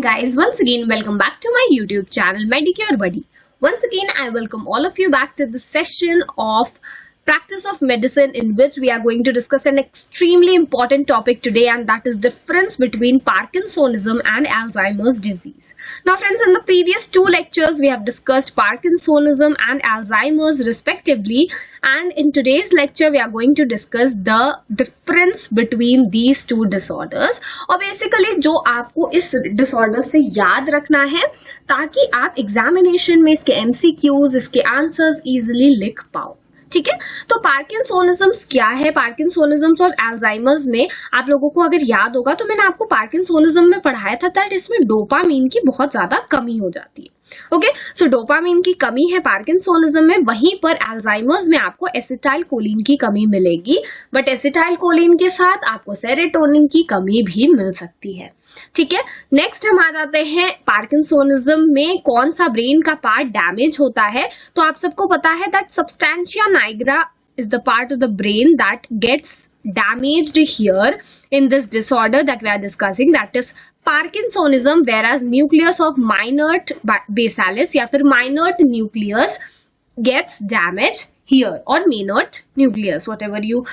guys, once again welcome back to my YouTube channel Medicure Buddy. Once again I welcome all of you back to the session of practice of medicine, in which we are going to discuss an extremely important topic today, and that is difference between Parkinsonism and Alzheimer's disease. Now friends, in the previous two lectures we have discussed Parkinsonism and Alzheimer's respectively, and in today's lecture we are going to discuss the difference between these two disorders, और basically जो आपको इस disorder से याद रखना है ताकि आप एग्जामिनेशन में इसके MCQs, इसके आंसर्स इजीली लिख पाओ। ठीक है, तो पार्किंसोनिज्म्स क्या है? पार्किंसोनिज्म्स और अल्जाइमर्स में आप लोगों को अगर याद होगा तो मैंने आपको पार्किंसोनिज्म में पढ़ाया था दैट इसमें डोपामीन की बहुत ज्यादा कमी हो जाती है। ओके, सो डोपामीन की कमी है पार्किंसोनिज्म में, वहीं पर अल्जाइमर्स में आपको एसिटाइल कोलिन की कमी मिलेगी, बट एसिटाइल कोलिन के साथ आपको सेरोटोनिन की कमी भी मिल सकती है। ठीक है, नेक्स्ट हम आ जाते हैं पार्किंसोनिज्म में कौन सा ब्रेन का पार्ट डैमेज होता है। तो आप सबको पता है that substantia nigra is the part of the brain that gets damaged here in this disorder that we are discussing, that is Parkinsonism, whereas nucleus of minute basalis या फिर minute nucleus gets damaged here, or minute nucleus, whatever you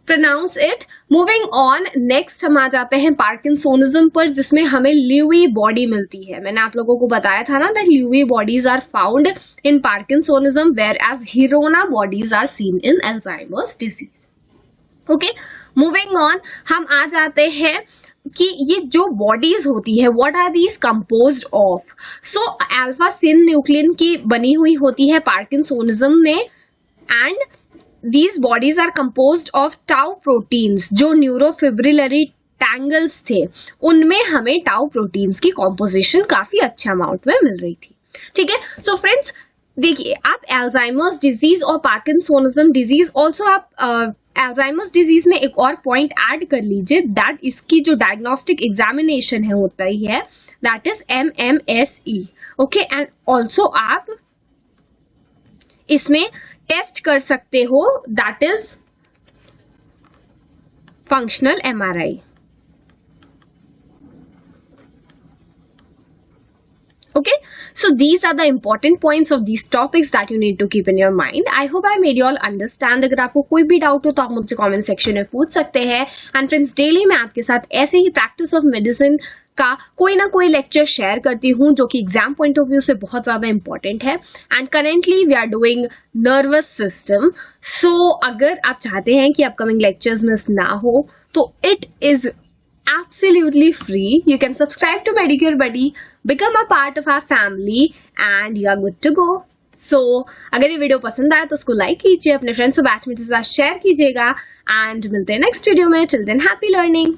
pronounce it. Moving on, next हम आ जाते हैं parkinsonism पर, जिसमें हमें Louie body मिलती है। मैंने आप लोगों को बताया था ना that Lewy bodies are found in parkinsonism, whereas Hirano bodies are seen in Alzheimer's disease. Okay, moving on, हम आ जाते हैं कि ये जो बॉडीज होती है what are these composed of. So alpha synuclein की बनी हुई होती है पार्किंसोनिज्म में, and these bodies are composed of tau proteins। जो न्यूरोफिब्रिलरी टैंगल्स थे उनमें हमें टाउ प्रोटीन्स की कॉम्पोजिशन काफी अच्छे अमाउंट में मिल रही थी। ठीक है, सो फ्रेंड्स देखिए, आप अल्जाइमर्स डिजीज और पार्किंसोनिज्म डिजीज ऑल्सो आप अल्जाइमर्स डिजीज में एक और पॉइंट ऐड कर लीजिए दैट इसकी जो डायग्नोस्टिक एग्जामिनेशन है होता ही है that is MMSE। Okay, and also आप इसमें टेस्ट कर सकते हो that is functional MRI। Okay, so these are the important points of these topics that you need to keep in your mind. I hope I made you all understand. अगर आपको कोई भी doubt हो तो आप मुझसे कमेंट सेक्शन में पूछ सकते हैं। एंड फ्रेंड्स, डेली मैं आपके साथ ऐसे ही प्रैक्टिस ऑफ मेडिसिन का कोई ना कोई लेक्चर शेयर करती हूँ जो कि एग्जाम पॉइंट ऑफ व्यू से बहुत ज्यादा इंपॉर्टेंट है। And currently we are doing nervous system. So अगर आप चाहते हैं कि अपकमिंग लेक्चर्स मिस ना हो तो it is absolutely free. You can subscribe to Medicure Buddy, become a part of our family, and you are good to go. So अगर ये वीडियो पसंद आया तो उसको लाइक कीजिए, अपने फ्रेंड्स और बैचमेट्स के साथ शेयर कीजिएगा, एंड मिलते हैं नेक्स्ट वीडियो में। Till than happy learning.